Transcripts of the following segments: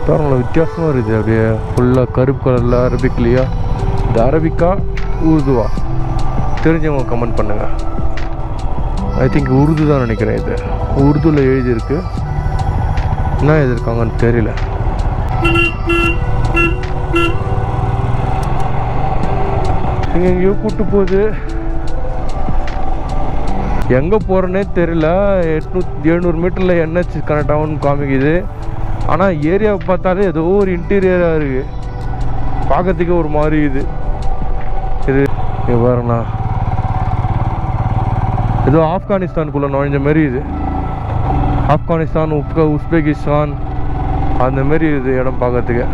பாருங்களா வித்தியாசமாக இருக்குது. அப்படியே ஃபுல்லாக கருப்பு கலரில் அரபிக்லையா, இது அரபிக்கா உருதுவா தெரிஞ்சவங்க கமெண்ட் பண்ணுங்கள். ஐ திங்க் உருது தான் நினைக்கிறேன். இது உருதுவில் எழுதியிருக்கு, என்ன எழுதியிருக்காங்கன்னு தெரியல. இங்கே எங்கேயோ கூப்பிட்டு போகுது, எங்கே போகிறேன்னே தெரியல. 700 மீட்டரில் NH கனெக்ட் ஆகும்னு காமிக்குது. ஆனால் ஏரியாவை பார்த்தாலே ஏதோ ஒரு இன்டீரியராக இருக்குது, பார்க்கறதுக்கே ஒரு மாதிரி இது பாருங்கண்ணா, ஏதோ ஆப்கானிஸ்தானுக்குள்ளே நுழைஞ்ச மாரி இது. ஆப்கானிஸ்தான், உஸ்பெகிஸ்தான் அந்த மாரி இது இடம் பார்க்கறதுக்கு.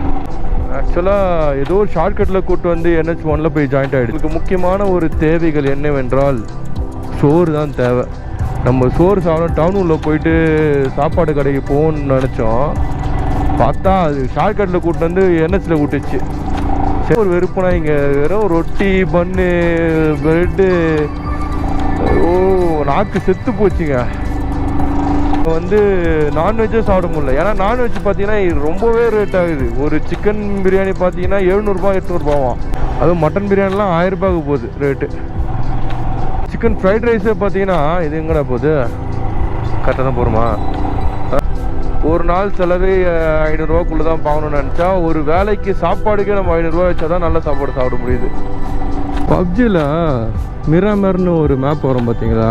ஆக்சுவலாக ஏதோ ஒரு ஷார்ட்கட்டில் கூப்பிட்டு வந்து NH1 போய் ஜாயிண்ட் ஆகிடுது. இதுக்கு முக்கியமான ஒரு தேவைகள் என்னவென்றால் சோறு தான் தேவை. நம்ம சோறு சாப்பிட டவுனுக்குள்ளே போயிட்டு சாப்பாடு கடைக்கு போகணுன்னு நினச்சோம், பார்த்தா அது ஷார்ட்கட்டில் கூப்பிட்டு வந்து NHல கூட்டுச்சு. சரி, ஒரு வெறுப்புனா இங்கே வெறும் ரொட்டி, பன்னு, ப்ரெட்டு, நாக்கு செத்து போச்சுங்க. வந்து நான்வெஜ்ஜே சாப்பிட முடியல. ஏன்னா நான்வெஜ் பார்த்தீங்கன்னா ரொம்பவே ரேட் ஆகுது. ஒரு சிக்கன் பிரியாணி பார்த்தீங்கன்னா 700ரூபா 800ரூபாவாம். அதுவும் மட்டன் பிரியாணிலாம் 1000 ரூபாய்க்கு போகுது ரேட்டு. சிக்கன் ஃப்ரைட் ரைஸே பார்த்தீங்கன்னா இது எங்கடா போகுது, கரெக்டாக தான் போகிறோமா? ஒரு நாள் செலவே 500 ரூபாக்குள்ளே தான் பார்க்கணுன்னு நினச்சா, ஒரு வேலைக்கு சாப்பாடுக்கே நம்ம 500 ரூபா வச்சா தான் நல்ல சாப்பாடு சாப்பிட முடியுது. பப்ஜியில் மிராமர்னு ஒரு மேப் வரும் பார்த்தீங்களா,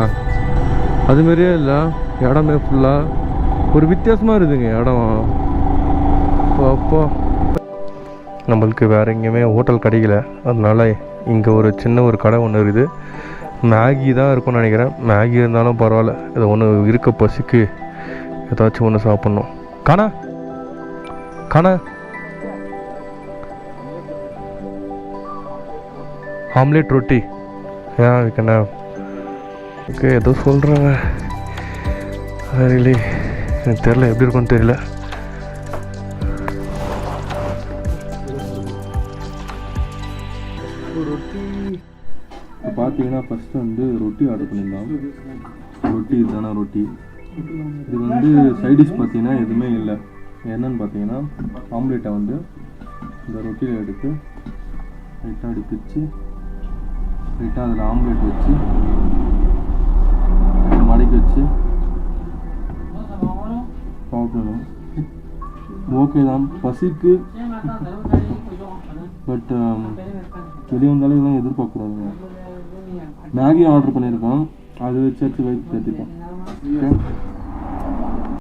அதுமாரியே இல்லை இடமே ஃபுல்லாக ஒரு வித்தியாசமாக இருக்குதுங்க இடம். அப்போ நம்மளுக்கு வேறு எங்கேயுமே ஹோட்டல் கிடைக்கல, அதனால இங்கே ஒரு சின்ன ஒரு கடை ஒன்று இருக்குது. மேகி தான் இருக்கும்னு நினைக்கிறேன். மேகி இருந்தாலும் பரவாயில்ல, இது ஒன்று இருக்க பசிக்கு ஏதாச்சும் ஒன்று சாப்பிட்ணும். காணா ஆம்லேட் ரொட்டி ஏன் ஓகே ஏதோ சொல்கிறாங்க, எனக்கு தெரில, எப்படி இருக்குன்னு தெரியல. ரொட்டி பார்த்தீங்கன்னா ஃபஸ்ட்டு வந்து ரொட்டி ஆர்டர் பண்ணியிருந்தோம். ரொட்டி இதுதானே ரொட்டி. இது வந்து சைடிஷ் பார்த்தீங்கன்னா எதுவுமே இல்லை. என்னன்னு பார்த்தீங்கன்னா ஆம்லேட்டை வந்து இந்த ரொட்டியில் எடுத்து லைட்டாக அப்படி பிச்சு லைட்டாக அதில் ஆம்லேட் வச்சு மடக்கி வச்சு சாப்பிடணும். ஓகே தான், பசிக்கு. பட் வெளியே வந்தாலும் இதெல்லாம் எதிர்பார்க்கக்கூடாதுங்க. மேகி ஆர்டர் பண்ணியிருக்கோம், அது வச்சு வயிற்று தேர்த்திப்போம். ஓகே.